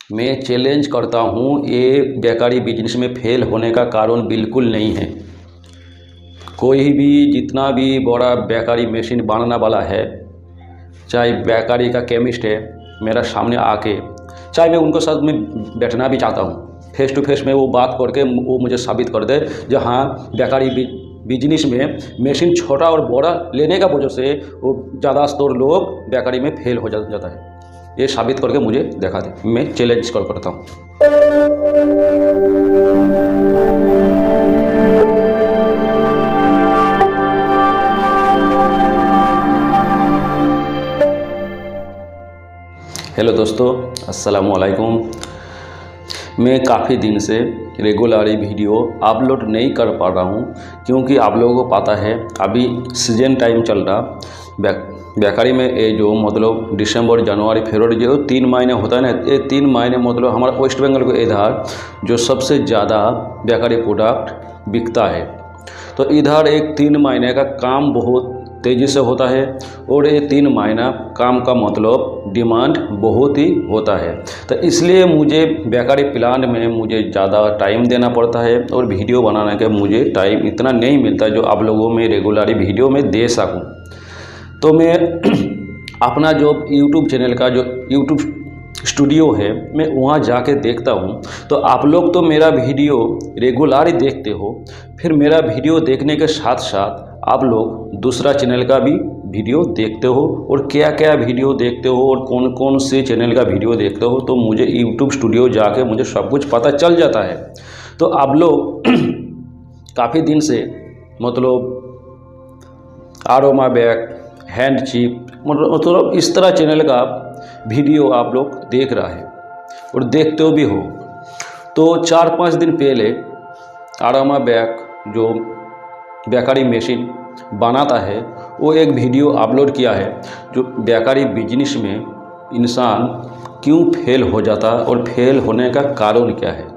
मैं चैलेंज करता हूँ, ये बेकारी बिजनेस में फेल होने का कारण बिल्कुल नहीं है। कोई भी जितना भी बड़ा बेकारी मशीन बनाने वाला है, चाहे बेकारी का केमिस्ट है, मेरा सामने आके, चाहे मैं उनको साथ में बैठना भी चाहता हूँ, फेस टू फेस में वो बात करके वो मुझे साबित कर दे जो हाँ बेकारी बिजनेस में मशीन छोटा और बड़ा लेने का वजह से वो ज़्यादातर लोग बेकारी में फेल हो जाता है, ये साबित करके मुझे दिखा दे। मैं चैलेंज कॉल करता हूँ। हेलो दोस्तों, अस्सलाम वालेकुम। मैं काफ़ी दिन से रेगुलर वीडियो अपलोड नहीं कर पा रहा हूँ, क्योंकि आप लोगों को पता है अभी सीजन टाइम चल रहा। बेकारी में ये जो मतलब दिसंबर जनवरी फरवरी जो 3 महीने होता है ना, ये 3 महीने मतलब हमारा वेस्ट बंगाल को इधर जो सबसे ज़्यादा बेकारी प्रोडक्ट बिकता है। तो इधर एक 3 महीने का काम बहुत तेज़ी से होता है और ये 3 महीना काम का मतलब डिमांड बहुत ही होता है। तो इसलिए मुझे बेकारी प्लांट में मुझे ज़्यादा टाइम देना पड़ता है और वीडियो बनाने के मुझे टाइम इतना नहीं मिलता जो आप लोगों में रेगुलर वीडियो में दे सकूं। तो मैं अपना जो यूट्यूब चैनल का जो यूट्यूब स्टूडियो है, मैं वहाँ जाके देखता हूँ। तो आप लोग तो मेरा वीडियो रेगुलर ही देखते हो, फिर मेरा वीडियो देखने के साथ साथ आप लोग दूसरा चैनल का भी वीडियो देखते हो और क्या क्या वीडियो देखते हो और कौन कौन से चैनल का वीडियो देखते हो, तो मुझे यूट्यूब स्टूडियो जाके मुझे सब कुछ पता चल जाता है। तो आप लोग काफ़ी दिन से मतलब आरोमा बैग, हैंड चिप, मतलब इस तरह चैनल का वीडियो आप लोग देख रहा है और देखते हो भी हो। तो 4-5 दिन पहले आरोमा बैग जो बेकारी मशीन बनाता है, वो एक वीडियो अपलोड किया है जो बेकारी बिजनेस में इंसान क्यों फेल हो जाता है और फेल होने का कारण क्या है।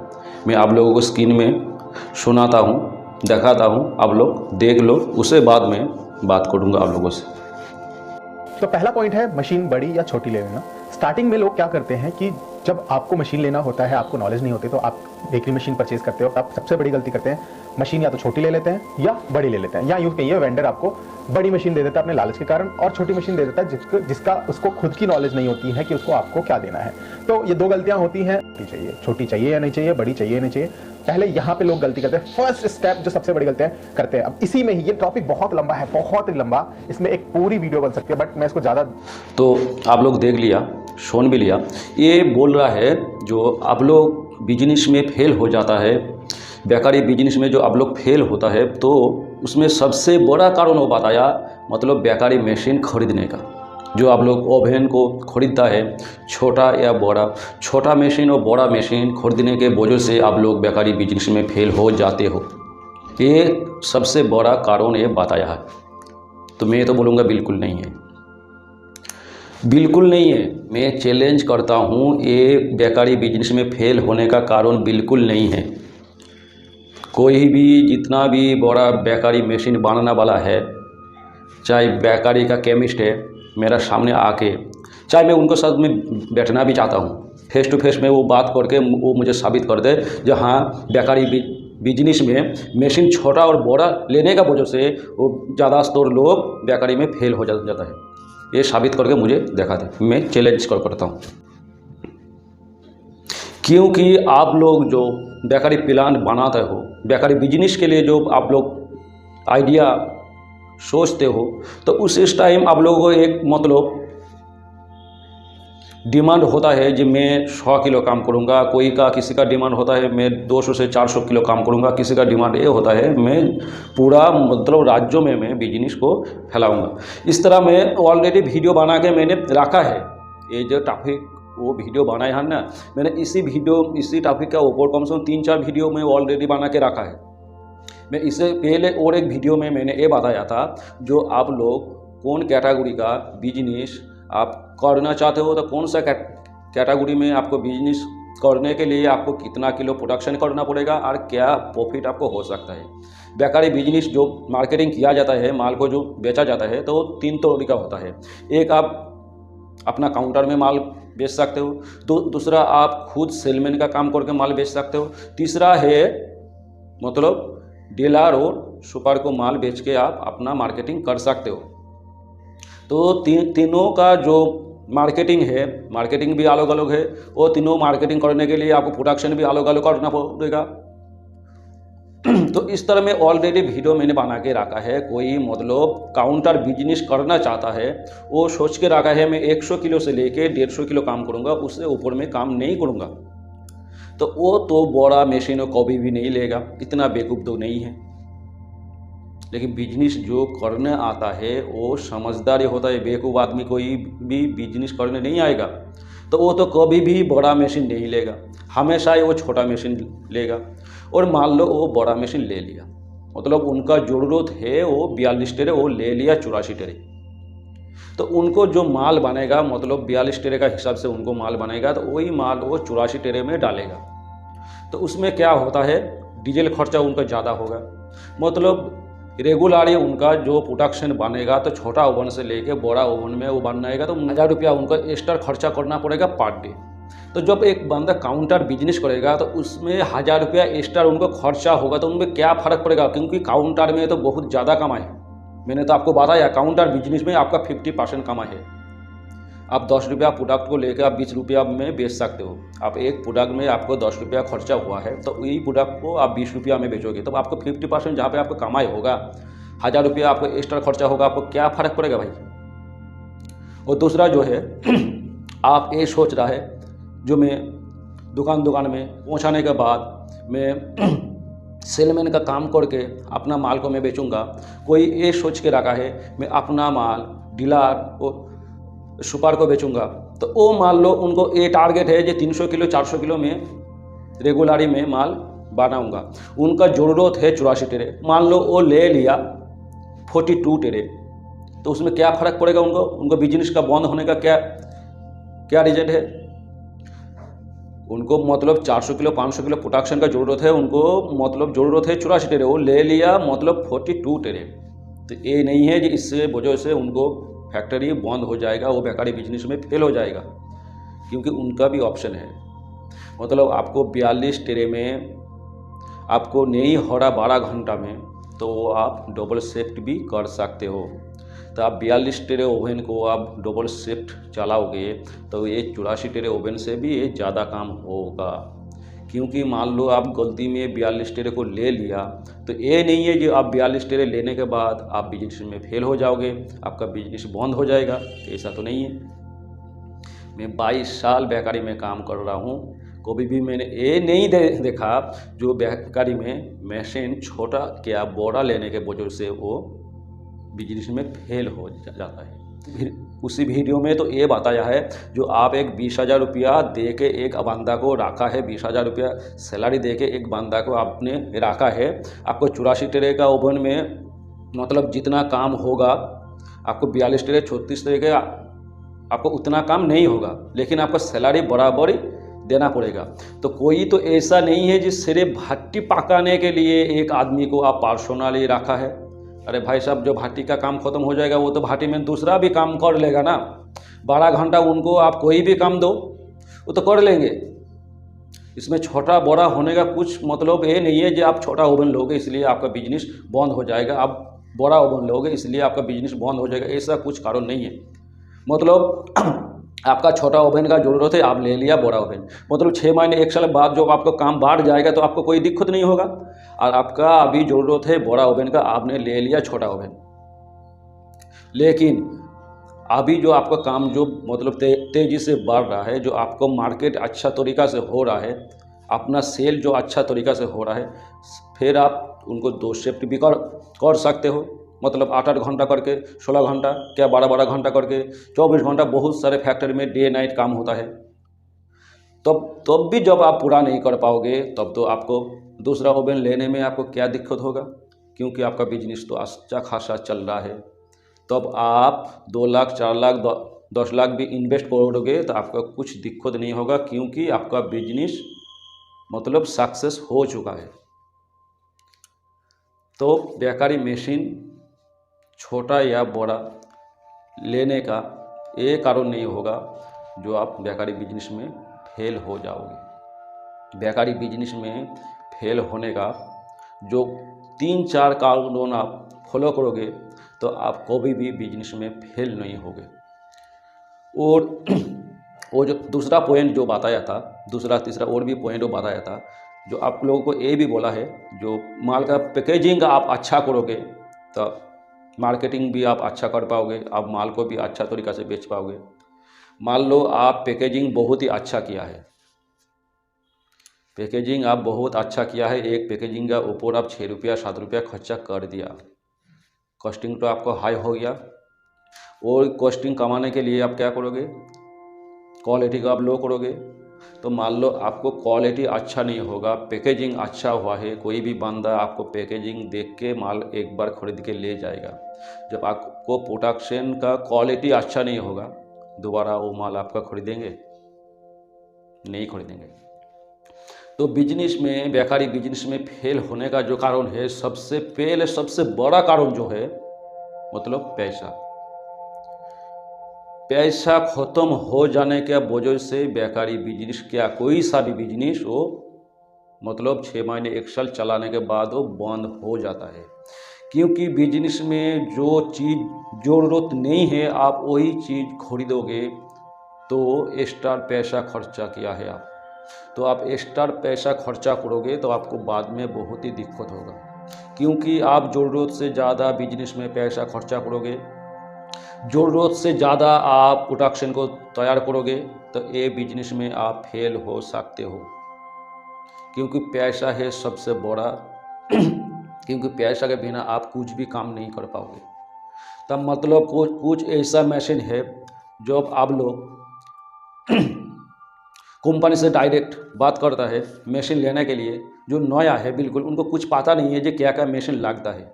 मैं आप लोगों को स्क्रीन में सुनाता हूँ, दिखाता हूँ, आप लोग देख लो, उसके बाद में बात करूँगा आप लोगों से। तो पहला पॉइंट है मशीन बड़ी या छोटी ले लेना। स्टार्टिंग में लोग क्या करते हैं कि जब आपको मशीन लेना होता है, आपको नॉलेज नहीं होती, तो आप बेकरी मशीन परचेज करते हो, आप सबसे बड़ी गलती करते हैं, मशीन या तो छोटी ले लेते हैं या बड़ी ले लेते हैं, या यूं कहिए वेंडर आपको बड़ी मशीन दे देता है अपने लालच के कारण और छोटी मशीन दे देता है जिसका उसको खुद की नॉलेज नहीं होती है कि उसको आपको क्या देना है। तो ये 2 गलतियां होती हैं। छोटी चाहिए या नहीं चाहिए, बड़ी चाहिए या नहीं चाहिए, पहले यहाँ पे लोग गलती करते हैं। फर्स्ट स्टेप जो सबसे बड़ी गलतियां करते हैं, अब इसी में ही ये टॉपिक बहुत लंबा है, बहुत ही लंबा, इसमें एक पूरी वीडियो बन सकती है, बट मैं इसको ज़्यादा। तो आप लोग देख लिया, सुन भी लिया। ये बोल रहा है जो आप लोग बिजनेस में फेल हो जाता है, बेकारी बिजनेस में जो आप लोग फेल होता है, तो उसमें सबसे बड़ा कारण वो बताया मतलब बेकारी मशीन खरीदने का। जो आप लोग ओवन को खरीदता है, छोटा या बड़ा, छोटा मशीन और बड़ा मशीन खरीदने के वजह से आप लोग बेकारी बिजनेस में फेल हो जाते हो, ये सबसे बड़ा कारण ये बताया है। तो मैं तो बोलूँगा बिल्कुल नहीं है, बिल्कुल नहीं है। मैं चैलेंज करता हूँ, ये बेकारी बिजनेस में फेल होने का कारण बिल्कुल नहीं है। कोई भी जितना भी बड़ा बेकारी मशीन बनाने वाला है, चाहे बेकारी का केमिस्ट है, मेरा सामने आके, चाहे मैं उनको साथ में बैठना भी चाहता हूँ, फेस टू फेस में वो बात करके वो मुझे साबित कर दे जो हाँ बेकारी बिजनेस में मशीन छोटा और बड़ा लेने का वजह से वो ज़्यादातर लोग बेकारी में फेल हो जाता है, ये साबित करके मुझे दिखा दे। मैं चैलेंज कॉल करता हूँ, क्योंकि आप लोग जो बेकारी प्लान बनाते हो, बेकारी बिजनेस के लिए जो आप लोग आइडिया सोचते हो, तो उस टाइम आप लोगों को एक मतलब डिमांड होता है कि मैं 100 किलो काम करूंगा, कोई का किसी का डिमांड होता है मैं 200 से 400 किलो काम करूंगा, किसी का डिमांड ये होता है मैं पूरा मतलब राज्यों में मैं बिजनेस को फैलाऊंगा। इस तरह मैं ऑलरेडी वीडियो बना के मैंने रखा है। ये जो टॉपिक वो वीडियो बनाया है ना, मैंने इसी टॉपिक का ऊपर कम से कम 3-4 वीडियो में ऑलरेडी बना के रखा है। मैं इससे पहले और एक वीडियो में मैंने ये बताया था जो आप लोग कौन कैटेगरी का बिजनेस आप करना चाहते हो, तो कौन सा कैटेगरी में आपको बिजनेस करने के लिए आपको कितना किलो प्रोडक्शन करना पड़ेगा और क्या प्रॉफिट आपको हो सकता है। बेकारी बिजनेस जो मार्केटिंग किया जाता है, माल को जो बेचा जाता है, तो 3 तरीका होता है। एक आप अपना काउंटर में माल बेच सकते हो। दूसरा आप खुद सेलमैन का काम करके माल बेच सकते हो। तीसरा है मतलब डीलर और सुपर को माल बेच के आप अपना मार्केटिंग कर सकते हो। तो तीनों का जो मार्केटिंग है, मार्केटिंग भी अलग अलग है, वो तीनों मार्केटिंग करने के लिए आपको प्रोडक्शन भी अलग अलग करना पड़ेगा। तो इस तरह में ऑलरेडी वीडियो मैंने बना के रखा है। कोई मतलब काउंटर बिजनेस करना चाहता है वो सोच के रखा है मैं 100 किलो से लेके 150 किलो काम करूँगा, उससे ऊपर में काम नहीं करूँगा, तो वो तो बड़ा मशीन कभी भी नहीं लेगा, इतना बेवकूफ़ तो नहीं है। लेकिन बिजनेस जो करने आता है वो समझदारी होता है। बेवकूफ़ आदमी कोई भी बिजनेस करने नहीं आएगा, तो वो तो कभी भी बड़ा मशीन नहीं लेगा, हमेशा ही वो छोटा मशीन लेगा। और मान लो वो बड़ा मशीन ले लिया, मतलब उनका ज़रूरत है वो 42 ट्रे, वो ले लिया 84 ट्रे, तो उनको जो माल बनेगा मतलब 42 ट्रे का हिसाब से उनको माल बनेगा, तो वही माल वो 84 ट्रे में डालेगा। तो उसमें क्या होता है, डीजल खर्चा उनका ज़्यादा होगा। मतलब रेगुलरली उनका जो प्रोडक्शन बनेगा तो छोटा ओवन से लेके बड़ा ओवन में वो बनाएगा तो 1000 रुपया उनका एक्स्ट्रा खर्चा करना पड़ेगा पर डे। तो जब एक बंदा काउंटर बिजनेस करेगा तो उसमें 1000 रुपया एक्स्ट्रा उनको खर्चा होगा, तो उनमें क्या फ़र्क पड़ेगा, क्योंकि काउंटर में तो बहुत ज़्यादा कमाई है। मैंने तो आपको बताया काउंटर बिजनेस में आपका 50% कमाई है। आप 10 रुपया प्रोडक्ट को लेकर आप 20 रुपया में बेच सकते हो। आप एक प्रोडक्ट में आपको 10 रुपया खर्चा हुआ है, तो वही प्रोडक्ट को आप 20 रुपया में बेचोगे, तो आपको 50% जहाँ पे आपको कमाई होगा, 1000 रुपया आपको एक्स्ट्रा खर्चा होगा, आपको क्या फ़र्क पड़ेगा भाई। और दूसरा जो है आप ये सोच रहा है जो मैं दुकान में पहुंचाने के बाद मैं सेलमैन का काम करके अपना माल को मैं बेचूंगा। कोई ये सोच के रखा है मैं अपना माल डीलर और सुपर को बेचूंगा, तो वो मान लो उनको ये टारगेट है जो 300 किलो 400 किलो में रेगुलरी में माल बनाऊंगा। उनका ज़रूरत है 84 ट्रे, मान लो वो ले लिया 42 ट्रे, तो उसमें क्या फ़र्क पड़ेगा उनको बिजनेस का बंद होने का क्या रिजल्ट है। उनको मतलब 400 किलो 500 किलो प्रोडक्शन का ज़रूरत है, उनको मतलब ज़रूरत है 84 ट्रे, वो ले लिया मतलब 42 ट्रे। तो ये नहीं है कि इससे वजह से उनको फैक्ट्री बंद हो जाएगा, वो बेकारी बिजनेस में फेल हो जाएगा, क्योंकि उनका भी ऑप्शन है। मतलब आपको 42 ट्रे में आपको नहीं हो रहा 12 घंटा में, तो आप डबल शिफ्ट भी कर सकते हो। तो आप 42 ट्रे ओवन को आप डबल शिफ्ट चलाओगे तो ये 84 ट्रे ओवन से भी ये ज़्यादा काम होगा। क्योंकि मान लो आप गलती में 42 ट्रे को ले लिया, तो ये नहीं है कि आप 42 ट्रे लेने के बाद आप बिजनेस में फेल हो जाओगे, आपका बिजनेस बंद हो जाएगा, ऐसा तो नहीं है। मैं 22 साल बेकारी में काम कर रहा हूँ, कभी भी मैंने ये नहीं देखा जो बेकारी में मशीन छोटा क्या बड़ा लेने के वजह से वो बिजनेस में फेल हो जाता है। उसी वीडियो में तो ये बताया है जो आप एक 20,000 रुपया दे के एक बंदा को रखा है, 20,000 रुपया सैलरी दे के एक बंदा को आपने रखा है, आपको 84 ट्रे का ओवन में मतलब जितना काम होगा आपको 42 ट्रे 36 ट्रे का आपको उतना काम नहीं होगा, लेकिन आपका सैलरी बराबर ही देना पड़ेगा। तो कोई तो ऐसा नहीं है जिस सिर्फ भट्टी पकाने के लिए एक आदमी को आप पर्सनली रखा है। अरे भाई साहब, जो भट्टी का काम खत्म हो जाएगा वो तो भट्टी में दूसरा भी काम कर लेगा ना। 12 घंटा उनको आप कोई भी काम दो वो तो कर लेंगे। इसमें छोटा बड़ा होने का कुछ मतलब ये नहीं है कि आप छोटा ओवन लोगे इसलिए आपका बिजनेस बंद हो जाएगा, आप बड़ा ओवन लोगे इसलिए आपका बिजनेस बंद हो जाएगा, ऐसा कुछ कारण नहीं है। मतलब आपका छोटा ओवन का ज़रूरत है, आप ले लिया बड़ा ओवन, मतलब 6 महीने 1 साल बाद जब आपका काम बढ़ जाएगा तो आपको कोई दिक्कत नहीं होगा। और आपका अभी ज़रूरत है बड़ा ओवन का, आपने ले लिया छोटा ओवन। लेकिन अभी जो आपका काम जो मतलब तेज़ी से बढ़ रहा है, जो आपको मार्केट अच्छा तरीक़ा से हो रहा है, अपना सेल जो अच्छा तरीक़ा से हो रहा है, फिर आप उनको 2 शिफ्ट भी कर सकते हो। मतलब 8-8 घंटा करके 16 घंटा क्या 12-12 घंटा करके 24 घंटा, बहुत सारे फैक्ट्री में डे नाइट काम होता है। तब भी जब आप पूरा नहीं कर पाओगे तब तो आपको दूसरा ओवन लेने में आपको क्या दिक्कत होगा, क्योंकि आपका बिजनेस तो अच्छा खासा चल रहा है। तब आप 2 लाख 4 लाख 10 लाख भी इन्वेस्ट करोगे तो आपका कुछ दिक्कत नहीं होगा, क्योंकि आपका बिजनेस मतलब सक्सेस हो चुका है। तो बेकारी मशीन छोटा या बड़ा लेने का ये कारण नहीं होगा। जो आप बेकारी बिजनेस में फेल हो जाओगे। बेकारी बिजनेस में फेल होने का जो 3-4 कानून आप फॉलो करोगे तो आप कभी भी बिजनेस में फेल नहीं होगे। और वो जो दूसरा पॉइंट जो बताया था, दूसरा तीसरा और भी पॉइंट वो बताया था, जो आप लोगों को ये भी बोला है, जो माल का पैकेजिंग आप अच्छा करोगे तो मार्केटिंग भी आप अच्छा कर पाओगे, आप माल को भी अच्छा तरीक़ा से बेच पाओगे। मान लो आप पैकेजिंग बहुत ही अच्छा किया है, पैकेजिंग आप बहुत अच्छा किया है, एक पैकेजिंग का ऊपर आप 6 रुपया 7 रुपया खर्चा कर दिया, कॉस्टिंग तो आपको हाई हो गया। और कॉस्टिंग कमाने के लिए आप क्या करोगे, क्वालिटी का आप लो करोगे। तो मान लो आपको क्वालिटी अच्छा नहीं होगा, पैकेजिंग अच्छा हुआ है, कोई भी बंदा आपको पैकेजिंग देख के माल एक बार खरीद के ले जाएगा। जब आपको प्रोडक्शन का क्वालिटी अच्छा नहीं होगा, दोबारा वो माल आपका खरीदेंगे नहीं खरीदेंगे। तो बिजनेस में, बेकारी बिजनेस में फेल होने का जो कारण है, सबसे पहले सबसे बड़ा कारण जो है मतलब पैसा ख़त्म हो जाने के वजह से बेकारी बिजनेस, क्या कोई सा भी बिजनेस हो, मतलब 6 महीने 1 साल चलाने के बाद वो बंद हो जाता है। क्योंकि बिजनेस में जो चीज़ ज़रूरत नहीं है आप वही चीज़ खरीदोगे, तो एक्स्ट्रा पैसा खर्चा किया है आप, तो आप एक्स्ट्रा पैसा खर्चा करोगे तो आपको बाद में बहुत ही दिक्कत होगा। क्योंकि आप ज़रूरत से ज़्यादा बिजनेस में पैसा खर्चा करोगे, ज़रूरत से ज़्यादा आप प्रोडक्शन को तैयार करोगे, तो ये बिजनेस में आप फेल हो सकते हो। क्योंकि पैसा है सबसे बड़ा क्योंकि पैसा के बिना आप कुछ भी काम नहीं कर पाओगे। तब मतलब कुछ ऐसा मशीन है जो आप लोग कंपनी से डायरेक्ट बात करता है मशीन लेने के लिए, जो नया है बिल्कुल, उनको कुछ पता नहीं है जो क्या क्या मशीन लगता है।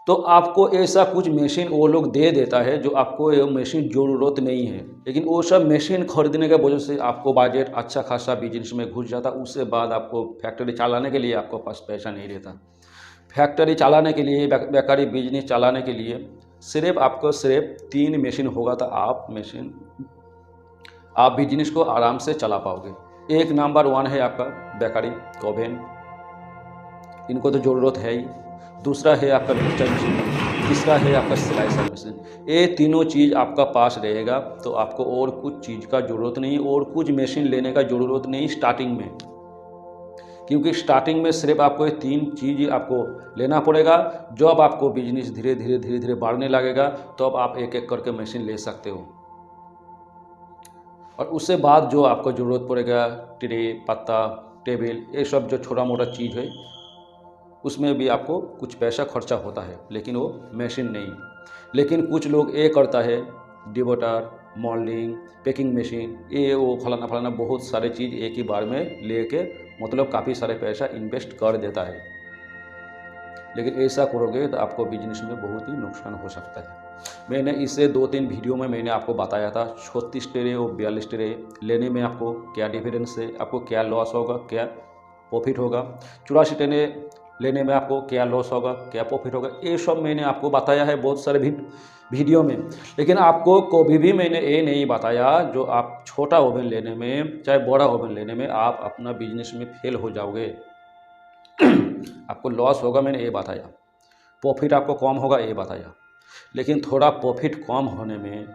तो आपको ऐसा कुछ मशीन वो लोग दे देता है जो आपको ये मशीन ज़रूरत नहीं है, लेकिन वो सब मशीन खरीदने के वजह से आपको बजट अच्छा खासा बिजनेस में घुस जाता। उससे बाद आपको फैक्ट्री चलाने के लिए आपको पास पैसा नहीं रहता। फैक्ट्री चलाने के लिए, बेकारी बिजनेस चलाने के लिए सिर्फ 3 मशीन होगा तो आप बिजनेस को आराम से चला पाओगे। एक नंबर 1 है आपका बेकारी ओवन, इनको तो ज़रूरत है ही। दूसरा है आपका मिक्सचर मशीन, तीसरा है आपका स्लाइसर मशीन। ये तीनों चीज़ आपका पास रहेगा तो आपको और कुछ चीज़ का ज़रूरत नहीं, और कुछ मशीन लेने का ज़रूरत नहीं स्टार्टिंग में। क्योंकि स्टार्टिंग में सिर्फ आपको ये 3 चीज़ आपको लेना पड़ेगा। जब आपको बिजनेस धीरे धीरे बढ़ने लगेगा तो अब आप एक एक करके मशीन ले सकते हो। और उससे बाद जो आपको ज़रूरत पड़ेगा, ट्रे, पत्ता, टेबल, ये सब जो छोटा मोटा चीज़ है, उसमें भी आपको कुछ पैसा खर्चा होता है, लेकिन वो मशीन नहीं। लेकिन कुछ लोग ये करता है डिबोटर, मोल्डिंग, पैकिंग मशीन, ये वो फलाना बहुत सारे चीज़ एक ही बार में लेके मतलब काफ़ी सारे पैसा इन्वेस्ट कर देता है। लेकिन ऐसा करोगे तो आपको बिजनेस में बहुत ही नुकसान हो सकता है। मैंने इसे 2-3 वीडियो में मैंने आपको बताया था 36 ट्रे और 42 ट्रे लेने में आपको क्या डिफरेंस है, आपको क्या लॉस होगा, क्या प्रॉफिट होगा। 84 ट्रे लेने में आपको क्या लॉस होगा, क्या प्रॉफिट होगा, ये सब मैंने आपको बताया है बहुत सारे वीडियो में। लेकिन आपको कभी भी मैंने ये नहीं बताया जो आप छोटा ओवन लेने में चाहे बड़ा ओवन लेने में आप अपना बिजनेस में फेल हो जाओगे आपको लॉस होगा, मैंने ये बताया। प्रॉफिट आपको कम होगा, ये बताया। लेकिन थोड़ा प्रॉफिट कम होने में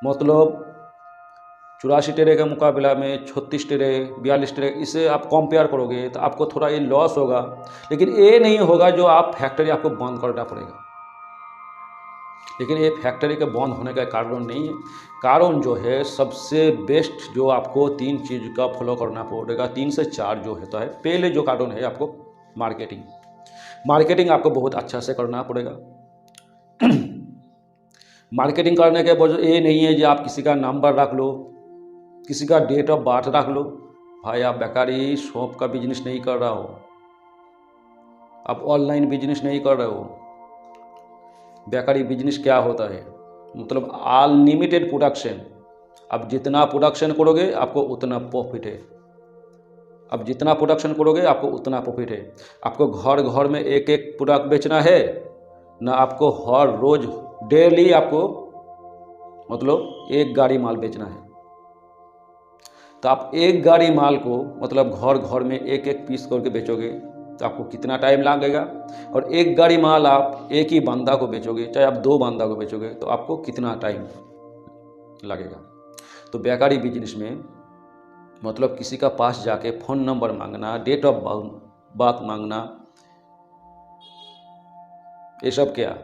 मतलब 84 ट्रे के मुकाबला में 36 ट्रे, 42 ट्रे, इसे आप कंपेयर करोगे तो आपको थोड़ा ये लॉस होगा। लेकिन ये नहीं होगा जो आप फैक्ट्री आपको बंद करना पड़ेगा। लेकिन ये फैक्ट्री के बंद होने का कारण नहीं है। कारण जो है सबसे बेस्ट, जो आपको 3 चीज़ का फॉलो करना पड़ेगा, 3 से 4 जो होता है। पहले जो कारण है आपको मार्केटिंग आपको बहुत अच्छा से करना पड़ेगा। मार्केटिंग करने के वजह ये नहीं है कि आप किसी का नंबर रख लो, किसी का डेट ऑफ बर्थ रख लो। भाई आप बेकारी शॉप का बिजनेस नहीं कर रहा हो, आप ऑनलाइन बिजनेस नहीं कर रहे हो। बेकारी बिजनेस क्या होता है, मतलब अनलिमिटेड प्रोडक्शन। आप जितना प्रोडक्शन करोगे आपको उतना प्रॉफिट है, आप जितना प्रोडक्शन करोगे आपको उतना प्रॉफिट है। आपको घर घर में एक एक प्रोडक्ट बेचना है ना, आपको हर रोज़ डेली आपको मतलब 1 गाड़ी माल बेचना है। तो आप एक गाड़ी माल को मतलब घर घर में एक एक पीस करके बेचोगे तो आपको कितना टाइम लगेगा, और एक गाड़ी माल आप एक ही बंदा को बेचोगे, चाहे आप 2 बंदा को बेचोगे तो आपको कितना टाइम लगेगा। तो बेकारी बिजनेस में मतलब किसी का पास जाके फ़ोन नंबर मांगना, डेट ऑफ बर्थ मांगना, ये सब क्या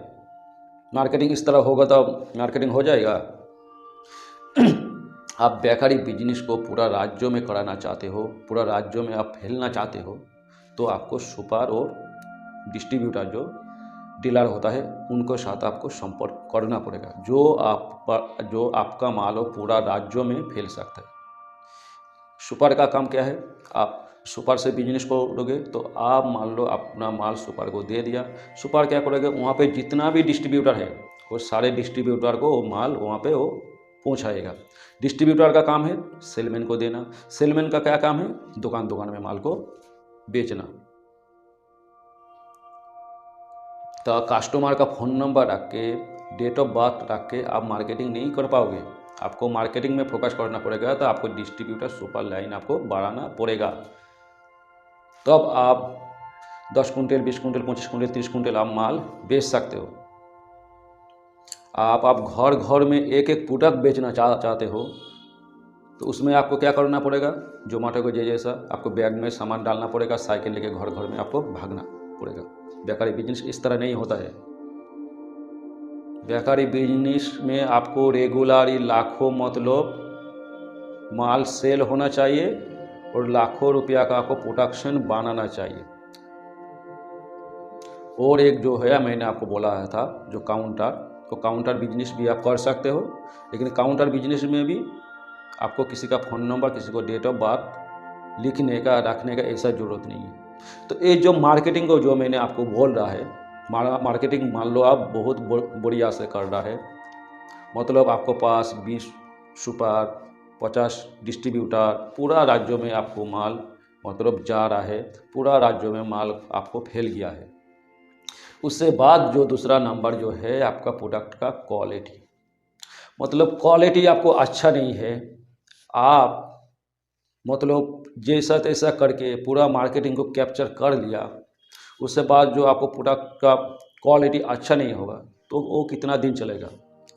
मार्केटिंग इस तरह होगा तो मार्केटिंग हो जाएगा। आप बेकारी बिजनेस को पूरा राज्यों में कराना चाहते हो, पूरा राज्यों में आप फैलना चाहते हो, तो आपको सुपर और डिस्ट्रीब्यूटर जो डीलर होता है उनको साथ आपको संपर्क करना पड़ेगा, जो आपका माल हो पूरा राज्यों में फैल सकता है। सुपर का काम क्या है, आप सुपर से बिजनेस करोगे तो आप मान लो अपना माल सुपर को दे दिया, सुपर क्या करेगा, वहाँ पे जितना भी डिस्ट्रीब्यूटर है वो सारे डिस्ट्रीब्यूटर को वो माल वहाँ पे वो पहुँचाएगा। डिस्ट्रीब्यूटर का काम है सेलमैन को देना, सेलमैन का क्या काम है, दुकान दुकान में माल को बेचना। तो कस्टमर का फ़ोन नंबर रख के, डेट ऑफ बर्थ रख के आप मार्केटिंग नहीं कर पाओगे। आपको मार्केटिंग में फोकस करना पड़ेगा, तो आपको डिस्ट्रीब्यूटर सुपर लाइन आपको बढ़ाना पड़ेगा। तब आप 10 कुंटल, 20 कुंटल, 25 कुंटल, 30 कुंटल आप माल बेच सकते हो। आप घर घर में एक एक प्रोडक्ट बेचना चाहते हो तो उसमें आपको क्या करना पड़ेगा, जोमेटो को जैसा आपको बैग में सामान डालना पड़ेगा, साइकिल लेके घर घर में आपको भागना पड़ेगा। बेकारी बिजनेस इस तरह नहीं होता है। बेकारी बिजनेस में आपको रेगुलरली लाखों मतलब माल सेल होना चाहिए और लाखों रुपया का आपको प्रोडक्शन बनाना चाहिए। और एक जो है मैंने आपको बोला था जो काउंटर, तो काउंटर बिजनेस भी आप कर सकते हो, लेकिन काउंटर बिजनेस में भी आपको किसी का फ़ोन नंबर, किसी को डेट ऑफ बर्थ लिखने का रखने का ऐसा ज़रूरत नहीं है। तो ये जो मार्केटिंग को जो मैंने आपको बोल रहा है, मार्केटिंग मान लो आप बहुत बढ़िया से कर रहा है, मतलब आपको पास 20 सुपर, 50 डिस्ट्रीब्यूटर, पूरा राज्यों में आपको माल मतलब जा रहा है, पूरा राज्यों में माल आपको फैल गया है। उससे बाद जो दूसरा नंबर जो है आपका प्रोडक्ट का क्वालिटी, मतलब क्वालिटी आपको अच्छा नहीं है, आप मतलब जैसा तैसा करके पूरा मार्केटिंग को कैप्चर कर लिया, उससे बाद जो आपको प्रोडक्ट का क्वालिटी अच्छा नहीं होगा तो वो कितना दिन चलेगा,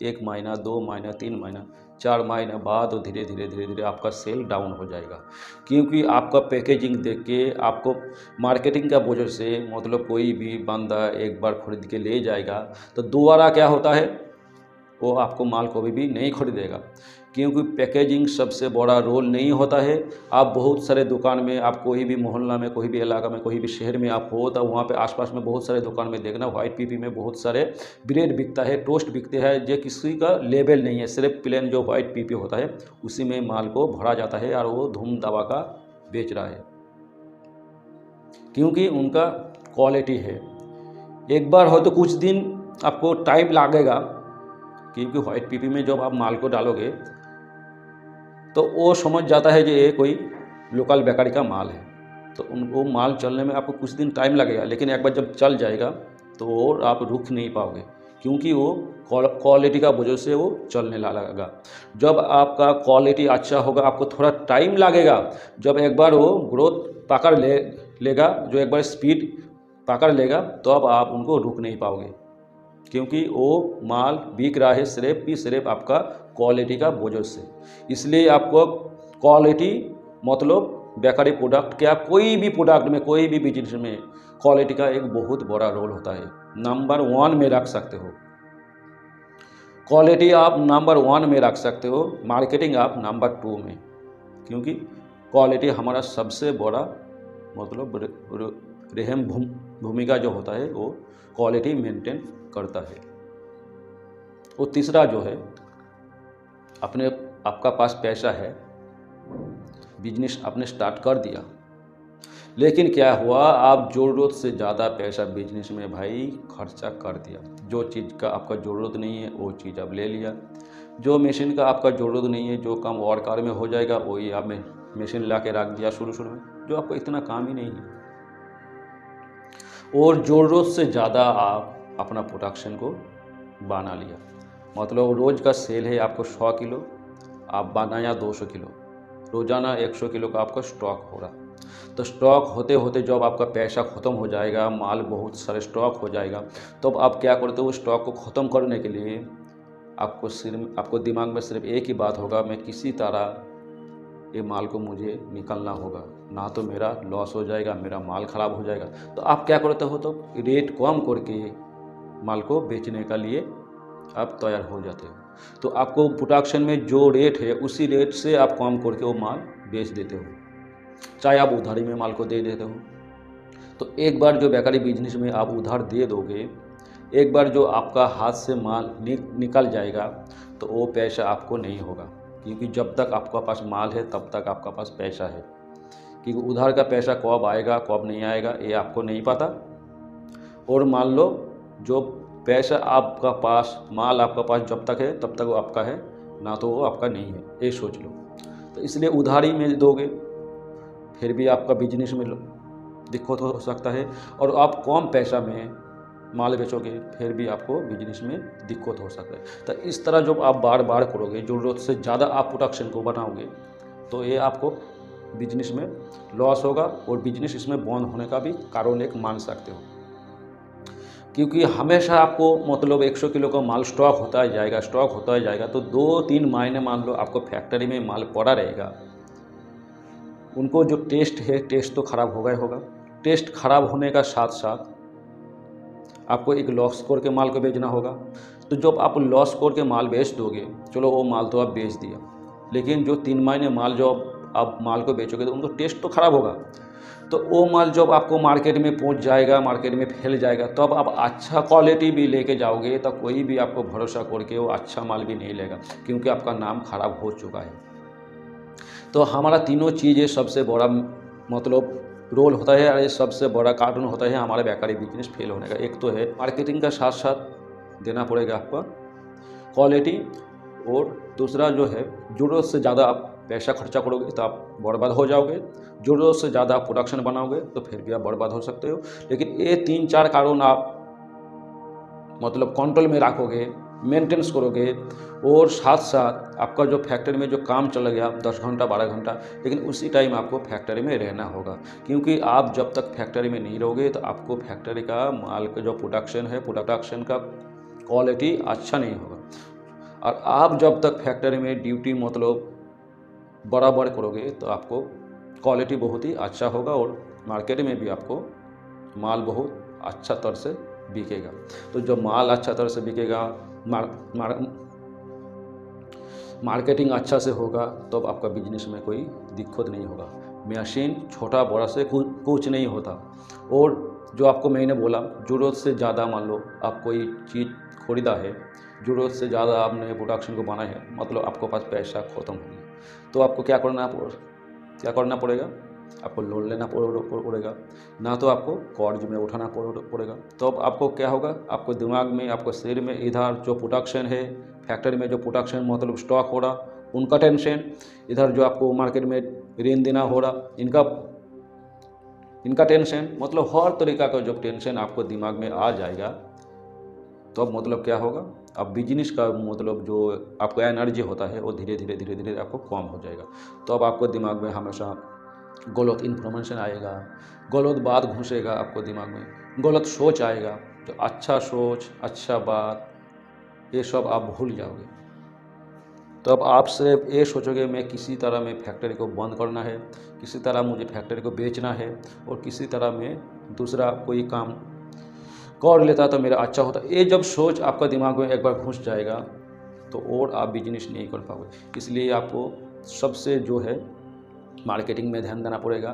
1 महीना, 2 महीना, 3 महीना, 4 महीने बाद धीरे धीरे आपका सेल डाउन हो जाएगा। क्योंकि आपका पैकेजिंग देख के आपको मार्केटिंग का वजह से मतलब कोई भी बंदा एक बार खरीद के ले जाएगा तो दोबारा क्या होता है, वो आपको माल कभी भी नहीं खरीदेगा। क्योंकि पैकेजिंग सबसे बड़ा रोल नहीं होता है। आप बहुत सारे दुकान में, आप कोई भी मोहल्ला में, कोई भी इलाका में, कोई भी शहर में आप हो तो वहाँ पे आसपास में बहुत सारे दुकान में देखना व्हाइट पीपी में बहुत सारे ब्रेड बिकता है, टोस्ट बिकते हैं, जो किसी का लेबल नहीं है, सिर्फ प्लेन जो व्हाइट पीपी होता है उसी में माल को भरा जाता है और वो धूम दबा का बेच रहा है, क्योंकि उनका क्वालिटी है। एक बार हो तो कुछ दिन आपको टाइम लगेगा, क्योंकि व्हाइट पीपी में जब आप माल को डालोगे तो वो समझ जाता है कि ये कोई लोकल बेकारी का माल है, तो उनको माल चलने में आपको कुछ दिन टाइम लगेगा, लेकिन एक बार जब चल जाएगा तो वो आप रुक नहीं पाओगे, क्योंकि वो क्वालिटी का वजह से वो चलने लगेगा। जब आपका क्वालिटी अच्छा होगा आपको थोड़ा टाइम लगेगा, जब एक बार वो ग्रोथ पकड़ लेगा, जो एक बार स्पीड पकड़ लेगा तो अब आप उनको रुक नहीं पाओगे, क्योंकि वो माल बिक रहा है सिर्फ आपका क्वालिटी का वजह से। इसलिए आपको क्वालिटी मतलब बेकारी प्रोडक्ट के, आप कोई भी प्रोडक्ट में, कोई भी बिजनेस में क्वालिटी का एक बहुत बड़ा रोल होता है। नंबर 1 में रख सकते हो क्वालिटी, आप नंबर 1 में रख सकते हो, मार्केटिंग आप नंबर 2 में, क्योंकि क्वालिटी हमारा सबसे बड़ा मतलब रहम भूमिका जो होता है वो क्वालिटी मेंटेन करता है। और तीसरा जो है, आपका पास पैसा है, बिजनेस आपने स्टार्ट कर दिया, लेकिन क्या हुआ, आप ज़रूरत से ज़्यादा पैसा बिजनेस में भाई खर्चा कर दिया। जो चीज़ का आपका ज़रूरत नहीं है वो चीज़ आप ले लिया, जो मशीन का आपका ज़रूरत नहीं है, जो काम और कार में हो जाएगा वही आपने मशीन ला के रख दिया शुरू में, जो आपको इतना काम ही नहीं है। और ज़रूरत से ज़्यादा आप अपना प्रोडक्शन को बना लिया, मतलब रोज़ का सेल है आपको 100 किलो, आप बनाया 200 किलो, रोज़ाना 100 किलो का आपका स्टॉक हो रहा। तो स्टॉक होते होते जब आपका पैसा ख़त्म हो जाएगा, माल बहुत सारे स्टॉक हो जाएगा, तो अब आप क्या करते हो, स्टॉक को ख़त्म करने के लिए आपको दिमाग में सिर्फ एक ही बात होगा, मैं किसी तरह ये माल को मुझे निकालना होगा, ना तो मेरा लॉस हो जाएगा, मेरा माल ख़राब हो जाएगा। तो आप क्या करते हो, तो रेट कम करके माल को बेचने के लिए आप तैयार हो जाते हो। तो आपको प्रोडक्शन में जो रेट है उसी रेट से आप कम करके वो माल बेच देते हो, चाहे आप उधारी में माल को दे देते हो। तो एक बार जो बेकारी बिजनेस में आप उधार दे दोगे, एक बार जो आपका हाथ से माल निकल जाएगा, तो वो पैसा आपको नहीं होगा, क्योंकि जब तक आपके पास माल है तब तक आपका पास पैसा है। क्योंकि उधार का पैसा कब आएगा कब नहीं आएगा ये आपको नहीं पता। और मान लो जो पैसा आपका पास, माल आपका पास जब तक है तब तक वो आपका है, ना तो वो आपका नहीं है, ये सोच लो। तो इसलिए उधारी में दोगे फिर भी आपका बिजनेस में दिक्कत हो सकता है, और आप कम पैसा में माल बेचोगे फिर भी आपको बिजनेस में दिक्कत हो सकता है। तो इस तरह जब आप बार बार करोगे, ज़रूरत से ज़्यादा आप प्रोडक्शन को बनाओगे, तो ये आपको बिजनेस में लॉस होगा, और बिजनेस इसमें बंद होने का भी कारण एक मान सकते हो। क्योंकि हमेशा आपको मतलब 100 किलो का माल स्टॉक होता जाएगा, तो 2-3 महीने मान लो आपको फैक्ट्री में माल पड़ा रहेगा, उनको जो टेस्ट है, टेस्ट तो ख़राब होगा ही होगा। टेस्ट ख़राब होने का साथ साथ आपको एक लॉस करके माल को बेचना होगा। तो जब आप लॉस करके माल बेच दोगे, चलो वो माल तो आप बेच दिया, लेकिन जो 3 महीने माल जो आप माल को बेचोगे तो उनको टेस्ट तो ख़राब होगा। तो वो माल जब आपको मार्केट में पहुंच जाएगा, मार्केट में फैल जाएगा, तब तो आप अच्छा क्वालिटी भी लेके जाओगे तो कोई भी आपको भरोसा करके वो अच्छा माल भी नहीं लेगा, क्योंकि आपका नाम ख़राब हो चुका है। तो हमारा तीनों चीज़ें सबसे बड़ा मतलब रोल होता है, और ये सबसे बड़ा कारण होता है हमारा बेकारी बिजनेस फेल होने का। एक तो है मार्केटिंग का साथ साथ देना पड़ेगा आपका क्वालिटी, और दूसरा जो है ज़रूरत से ज़्यादा आप पैसा खर्चा करोगे तो आप बर्बाद हो जाओगे, ज़रूरत से ज़्यादा आप प्रोडक्शन बनाओगे तो फिर भी आप बर्बाद हो सकते हो। लेकिन ये 3-4 कारण आप मतलब कंट्रोल में रखोगे, मेंटेनेंस करोगे, और साथ साथ आपका जो फैक्ट्री में जो काम चल गया 10 घंटा 12 घंटा, लेकिन उसी टाइम आपको फैक्ट्री में रहना होगा। क्योंकि आप जब तक फैक्ट्री में नहीं रहोगे तो आपको फैक्ट्री का माल का जो प्रोडक्शन है, प्रोडक्शन का क्वालिटी अच्छा नहीं होगा। और आप जब तक फैक्ट्री में ड्यूटी मतलब बराबर करोगे तो आपको क्वालिटी बहुत ही अच्छा होगा, और मार्केट में भी आपको माल बहुत अच्छा तरह से बिकेगा। तो जब माल अच्छा तरह से बिकेगा, मार्केटिंग अच्छा से होगा, तो अब आपका बिजनेस में कोई दिक्कत नहीं होगा। मशीन छोटा बड़ा से कुछ नहीं होता। और जो आपको मैंने बोला, ज़रूरत से ज़्यादा मान लो आप कोई चीज़ खरीदा है, ज़रूरत से ज़्यादा आपने प्रोडक्शन को बनाया है, मतलब आपको पास पैसा ख़त्म हो गया, तो आपको क्या करना पड़ेगा, आपको लोन लेना पड़ेगा, ना तो आपको कर्ज में उठाना पड़ेगा। तो अब आपको क्या होगा, आपको दिमाग में, आपको शरीर में इधर जो प्रोडक्शन है, फैक्ट्री में जो प्रोडक्शन मतलब स्टॉक हो रहा उनका टेंशन, इधर जो आपको मार्केट में ऋण देना हो रहा इनका टेंशन, मतलब हर तरीका का जो टेंशन आपको दिमाग में आ जाएगा, तो अब मतलब क्या होगा, अब बिजनेस का मतलब जो आपका एनर्जी होता है वो धीरे धीरे आपको कम हो जाएगा। तो अब आपको दिमाग में हमेशा गलत इन्फॉर्मेशन आएगा, गलत बात घुसेगा आपको दिमाग में, गलत सोच आएगा। तो अच्छा सोच, अच्छा बात, ये सब आप भूल जाओगे। तो अब आप सिर्फ ये सोचोगे मैं किसी तरह में फैक्ट्री को बंद करना है, किसी तरह मुझे फैक्ट्री को बेचना है, और किसी तरह में दूसरा कोई काम कर लेता तो मेरा अच्छा होता। ये जब सोच आपका दिमाग में एक बार घुस जाएगा तो और आप बिजनेस नहीं कर पाओगे। इसलिए आपको सबसे जो है मार्केटिंग में ध्यान देना पड़ेगा,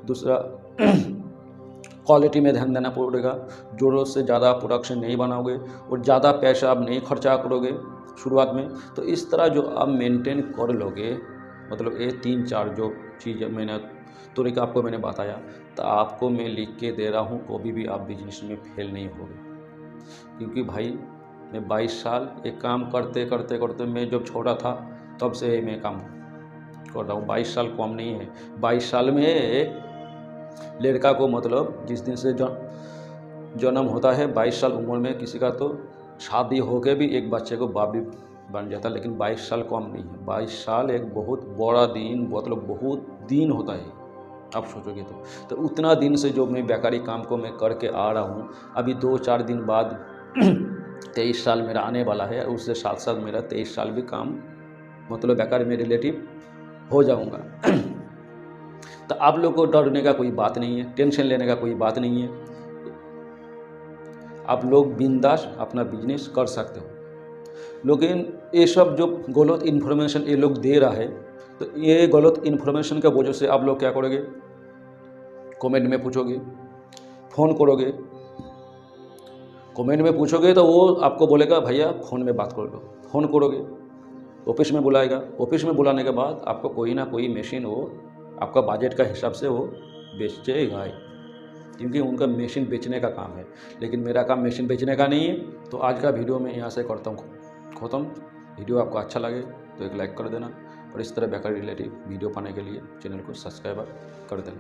दूसरा क्वालिटी में ध्यान देना पड़ेगा। ज़रूरत से ज़्यादा प्रोडक्शन नहीं बनाओगे और ज़्यादा पैसा आप नहीं खर्चा करोगे शुरुआत में। तो इस तरह जो आप मेंटेन कर लोगे, मतलब ये 3-4 जो चीज़ मैंने तरीका आपको मैंने बताया, तो आपको मैं लिख के दे रहा हूँ, कभी भी आप बिजनेस में फेल नहीं होगे। क्योंकि भाई मैं 22 साल एक काम करते मैं जब छोटा था तब से मैं काम कर रहा हूँ। 22 साल कम नहीं है। 22 साल में एक लड़का को मतलब जिस दिन से जन्म होता है 22 साल उम्र में किसी का, तो शादी होकर भी एक बच्चे को बाप भी बन जाता, लेकिन 22 साल कम नहीं है। 22 साल एक बहुत बड़ा दिन, मतलब बहुत दिन होता है आप सोचोगे तो उतना दिन से जो मैं बेकारी काम को मैं करके आ रहा हूँ, अभी 2-4 दिन बाद 23 साल मेरा आने वाला है, उससे साथ साथ मेरा 23 साल भी काम मतलब बेकार में रिलेटिव हो जाऊँगा। तो आप लोग को डरने का कोई बात नहीं है, टेंशन लेने का कोई बात नहीं है। आप लोग बिंदास अपना बिजनेस कर सकते हो। लेकिन ये सब जो गलत इन्फॉर्मेशन ये लोग दे रहा है, तो ये गलत इन्फॉर्मेशन की वजह से आप लोग क्या करोगे, कमेंट में पूछोगे, फ़ोन करोगे, कमेंट में पूछोगे तो वो आपको बोलेगा भैया फ़ोन में बात कर लो, फ़ोन करोगे, ऑफिस में बुलाएगा, ऑफिस में बुलाने के बाद आपको कोई ना कोई मशीन वो आपका बजट का हिसाब से वो बेचेगा ही, क्योंकि उनका मशीन बेचने का काम है। लेकिन मेरा काम मशीन बेचने का नहीं है। तो आज का वीडियो मैं यहाँ से करता हूँ ख़त्म। वीडियो आपको अच्छा लगे तो एक लाइक कर देना, और इस तरह बेकार रिलेटिव वीडियो पाने के लिए चैनल को सब्सक्राइब कर देना।